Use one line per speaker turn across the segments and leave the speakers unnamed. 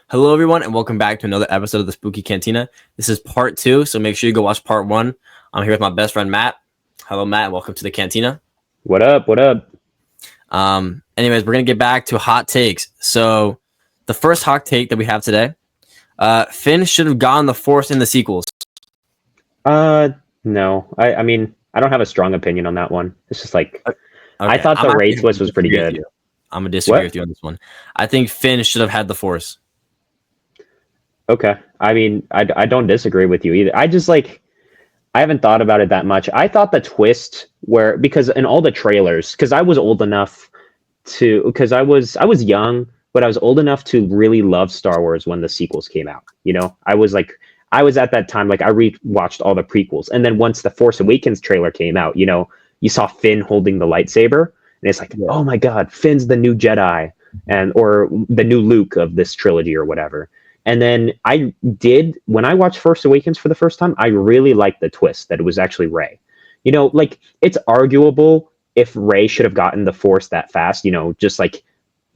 Hello, everyone, and welcome back to another episode of the Spooky Cantina. This is part 2, so make sure you go watch part 1. I'm here with my best friend, Matt. Hello, Matt. Welcome to the Cantina.
What up? What up?
Anyways, we're going to get back to hot takes. So the first hot take that we have today, Finn should have gotten the Force in the sequels.
No. I mean, I don't have a strong opinion on that one. It's just like,
Okay.
I thought the Rey twist was pretty good.
I'm going to disagree with you on this one. I think Finn should have had the Force.
Okay. I mean, I don't disagree with you either. I just like, I haven't thought about it that much. I thought the twist because in all the trailers, because I was old enough because I was young, but I was old enough to really love Star Wars when the sequels came out. You know, I was at that time, like I rewatched all the prequels. And then once the Force Awakens trailer came out, you know, you saw Finn holding the lightsaber and it's like, oh my God, Finn's the new Jedi or the new Luke of this trilogy or whatever. And then when I watched Force Awakens for the first time, I really liked the twist that it was actually Rey. You know, like it's arguable if Rey should have gotten the Force that fast, you know, just like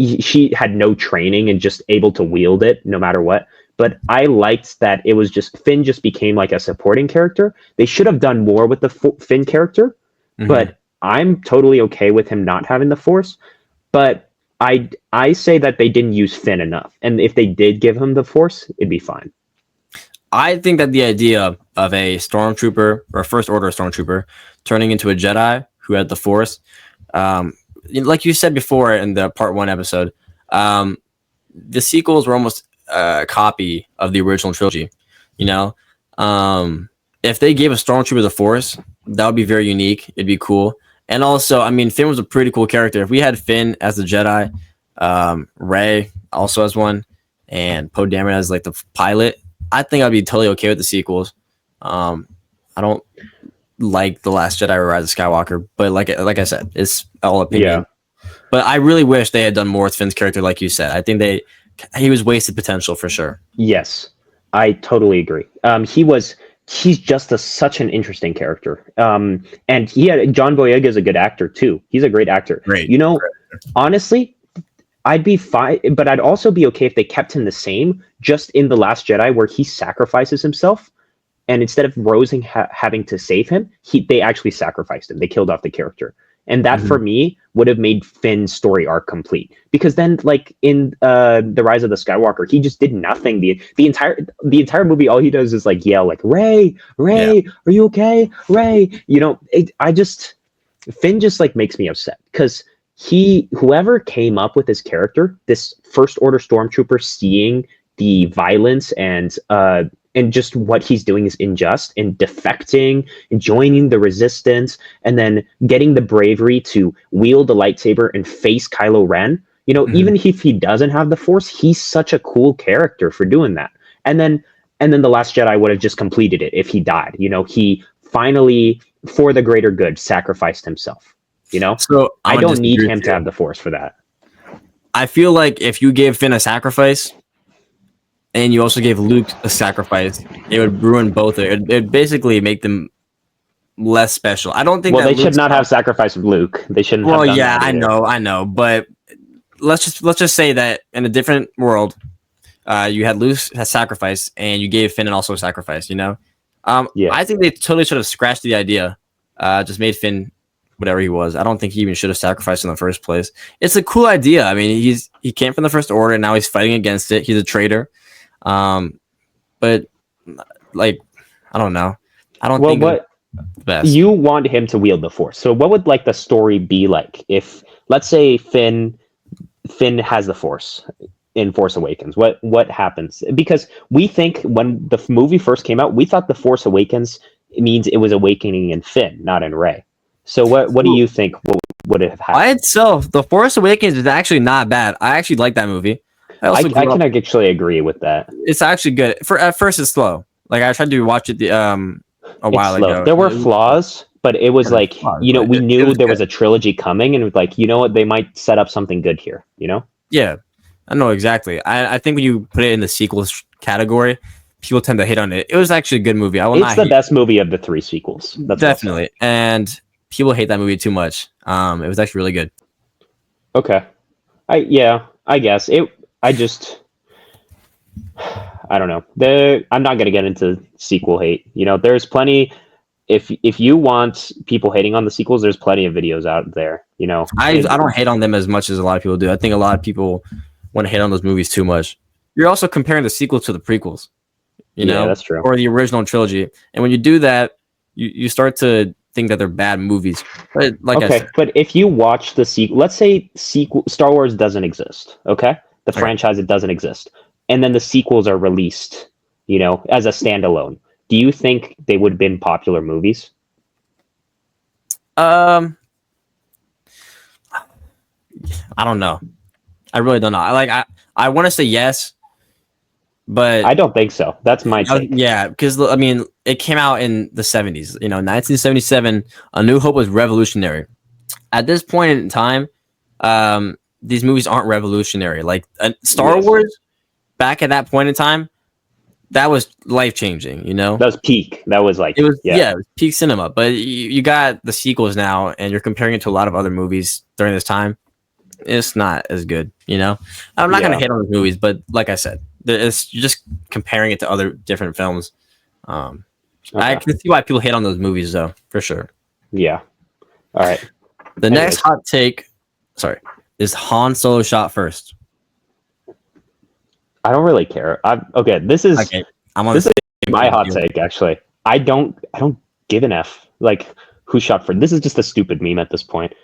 she had no training and just able to wield it no matter what. But I liked that it was just Finn just became like a supporting character. They should have done more with the Finn character, but I'm totally okay with him not having the Force. But I say that they didn't use Finn enough. And if they did give him the Force, it'd be fine.
I think that the idea of a stormtrooper or a First Order stormtrooper turning into a Jedi who had the Force, like you said before in the part 1 episode, the sequels were almost a copy of the original trilogy. You know, if they gave a stormtrooper the Force, that would be very unique. It'd be cool. And also, I mean, Finn was a pretty cool character. If we had Finn as the Jedi, Rey also as one, and Poe Dameron as like the pilot, I think I'd be totally okay with the sequels. I don't like The Last Jedi or Rise of Skywalker, but like I said, it's all opinion. Yeah. But I really wish they had done more with Finn's character, like you said. I think he was wasted potential for sure.
Yes, I totally agree. He's just such an interesting character. And John Boyega is a good actor too. He's a great actor.
Great.
You know, honestly, I'd be fine, but I'd also be okay if they kept him the same, just in The Last Jedi where he sacrifices himself. And instead of Rose having to save him, they actually sacrificed him. They killed off the character. And that for me would have made Finn's story arc complete. Because then, like in The Rise of the Skywalker, he just did nothing. The entire movie, all he does is like yell, like Rey, are you okay, Rey? You know, Finn just like makes me upset because whoever came up with his character, this First Order stormtrooper, seeing the violence and just what he's doing is unjust, and defecting and joining the resistance and then getting the bravery to wield the lightsaber and face Kylo Ren. You know, even if he doesn't have the Force, he's such a cool character for doing that. And then The Last Jedi would have just completed it if he died. You know, he finally, for the greater good, sacrificed himself. You know, so I don't need him to have the Force for that.
I feel like if you gave Finn a sacrifice, and you also gave Luke a sacrifice, it would ruin both. It'd basically make them less special. I don't think.
Well, they should not have sacrificed Luke. They shouldn't.
Well, yeah, I know, but let's just say that in a different world, you had Luke has sacrifice, and you gave Finn also a sacrifice. You know, I think they totally should have scratched the idea. Just made Finn whatever he was. I don't think he even should have sacrificed in the first place. It's a cool idea. I mean, he came from the First Order, and now he's fighting against it. He's a traitor. But like, I don't know. I don't think
what best. You want him to wield the Force. So what would like the story be like if, let's say, Finn has the Force in Force Awakens? What happens? Because we think when the movie first came out, we thought the Force Awakens means it was awakening in Finn, not in Rey. So what do you think would have happened?
By itself, the Force Awakens is actually not bad. I actually like that movie.
I can actually agree with that.
It's actually good. At first, it's slow. Like I tried to watch it a while ago.
There were flaws, but it was like we knew there was a trilogy coming, and it was like, you know what, they might set up something good here. You know?
Yeah, I know exactly. I think when you put it in the sequels category, people tend to hate on it. It was actually a good movie.
It's the best movie of the 3 sequels. That's
definitely, and people hate that movie too much. It was actually really good.
Okay, I guess it. I don't know. I'm not gonna get into sequel hate. You know, there's plenty. If you want people hating on the sequels, there's plenty of videos out there. You know,
I don't hate on them as much as a lot of people do. I think a lot of people want to hate on those movies too much. You're also comparing the sequels to the prequels, you know,
that's true.
or the original trilogy. And when you do that, you start to think that they're bad movies. But like I said,
but if you watch the sequel, let's say Star Wars doesn't exist. Okay, the franchise, it doesn't exist, and then the sequels are released, you know, as a standalone. Do you think they would have been popular movies?
I don't know. I really don't know. I want to say yes, but
I don't think so. That's my take.
yeah, because I mean, it came out in the 70s. You know, 1977. A New Hope was revolutionary. At this point in time, these movies aren't revolutionary. Like Star Wars, back at that point in time, that was life changing. You know,
that was peak. That was like
it was it was peak cinema. But you got the sequels now, and you're comparing it to a lot of other movies during this time. It's not as good, you know. I'm not gonna hate on those movies, but like I said, it's just comparing it to other different films. I can see why people hate on those movies, though, for sure.
Yeah. All right.
The next hot take, is Han Solo shot first.
I don't really care. This is my hot take. Actually, I don't give an F like who shot first. This is just a stupid meme at this point.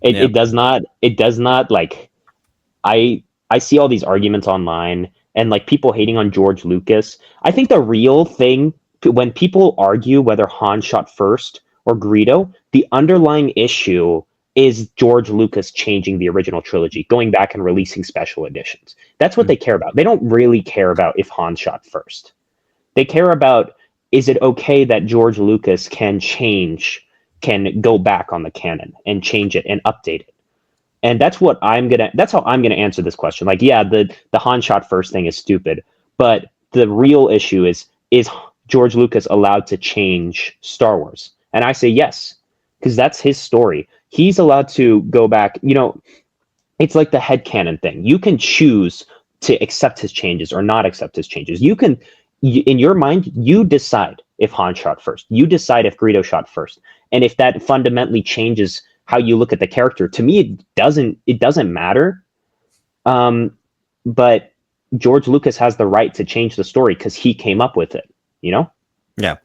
It does not like. I see all these arguments online and like people hating on George Lucas. I think the real thing when people argue whether Han shot first or Greedo, the underlying issue is George Lucas changing the original trilogy, going back and releasing special editions. That's what they care about. They don't really care about if Han shot first. They care about, is it okay that George Lucas can go back on the canon and change it and update it? And that's how I'm gonna answer this question. Like, yeah, the Han shot first thing is stupid, but the real issue is George Lucas allowed to change Star Wars? And I say yes, because that's his story. He's allowed to go back. You know, it's like the headcanon thing. You can choose to accept his changes or not accept his changes. In your mind, you decide if Han shot first. You decide if Greedo shot first. And if that fundamentally changes how you look at the character, to me, it doesn't matter. But George Lucas has the right to change the story because he came up with it, you know?
Yeah.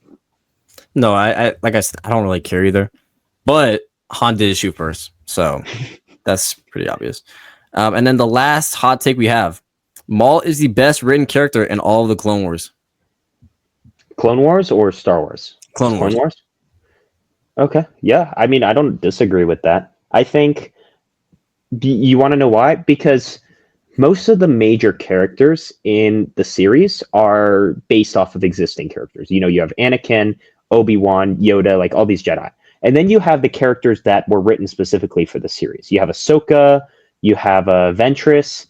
No, I like I said, I don't really care either. But Han did shoot first, so that's pretty obvious. And then the last hot take we have: Maul is the best written character in all of the Clone Wars.
Clone Wars or Star Wars?
Clone Wars.
Okay, yeah. I mean, I don't disagree with that. I think you want to know why? Because most of the major characters in the series are based off of existing characters. You know, you have Anakin, Obi-Wan, Yoda, like all these Jedi. And then you have the characters that were written specifically for the series. You have Ahsoka, you have Ventress,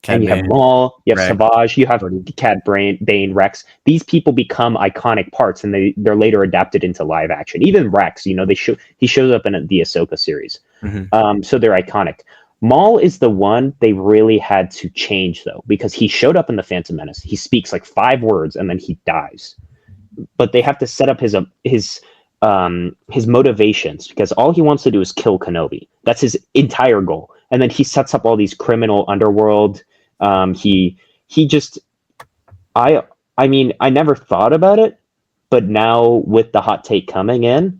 and you have Maul, you have Savage, you have Cad Bane, Rex. These people become iconic parts, and they're later adapted into live action. Even Rex, you know, he shows up in the Ahsoka series. Mm-hmm. So they're iconic. Maul is the one they really had to change, though, because he showed up in The Phantom Menace. He speaks like 5 words, and then he dies. But they have to set up his motivations, because all he wants to do is kill Kenobi. That's his entire goal. And then he sets up all these criminal underworld. I mean, I never thought about it, but now with the hot take coming in,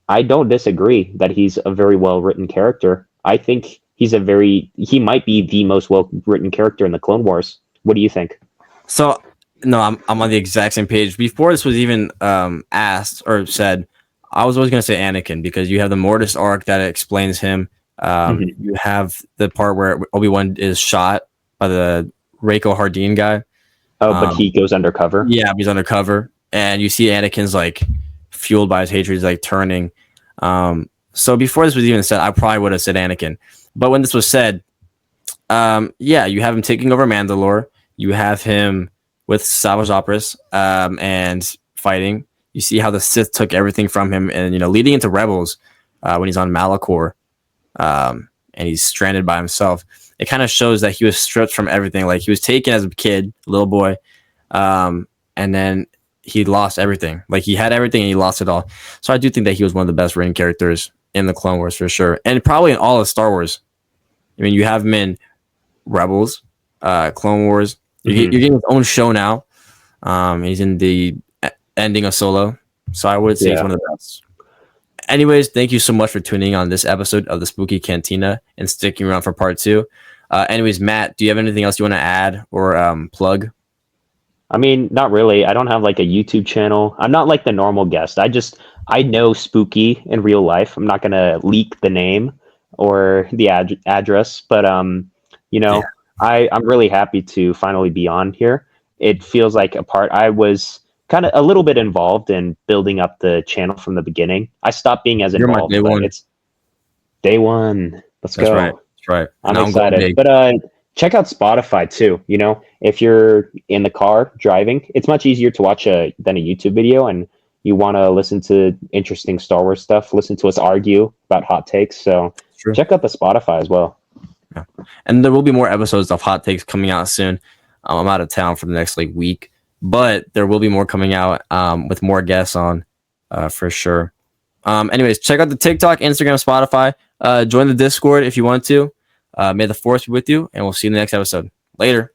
I don't disagree that he's a very well-written character. I think he might be the most well-written character in the Clone Wars. What do you think?
So, no, I'm on the exact same page. Before this was even asked or said, I was always going to say Anakin, because you have the Mortis arc that explains him. You have the part where Obi-Wan is shot by the Reiko Hardeen guy.
Oh, but he goes undercover?
Yeah, he's undercover. And you see Anakin's like fueled by his hatred. He's like turning. So before this was even said, I probably would have said Anakin. But when this was said, yeah, you have him taking over Mandalore. You have him with Savage Operas and fighting. You see how the Sith took everything from him, and leading into Rebels when he's on Malachor, and he's stranded by himself. It kind of shows that he was stripped from everything. Like, he was taken as a kid, little boy, and then he lost everything. Like he had everything and he lost it all. So I do think that he was one of the best written characters in the Clone Wars for sure, and probably in all of Star Wars. I mean, you have him in Rebels, Clone Wars. You're getting his own show now. He's in the ending of Solo, so I would say he's one of the best. Anyways, thank you so much for tuning in on this episode of the Spooky Cantina and sticking around for part 2. Anyways, Matt, do you have anything else you want to add or plug?
I mean, not really. I don't have like a YouTube channel. I'm not like the normal guest. I know Spooky in real life. I'm not gonna leak the name or the address, but I'm really happy to finally be on here. It feels like I was kind of a little bit involved in building up the channel from the beginning. I stopped being as involved. It's day one. Let's go.
That's right.
I'm excited. But check out Spotify too. If you're in the car driving, it's much easier to watch than a YouTube video, and you want to listen to interesting Star Wars stuff, listen to us argue about hot takes. So check out the Spotify as well.
Yeah. And there will be more episodes of hot takes coming out soon. I'm out of town for the next week, but there will be more coming out with more guests on for sure. Anyways, check out the TikTok, Instagram, Spotify. Join the Discord if you want to. May the Force be with you, and we'll see you in the next episode. Later.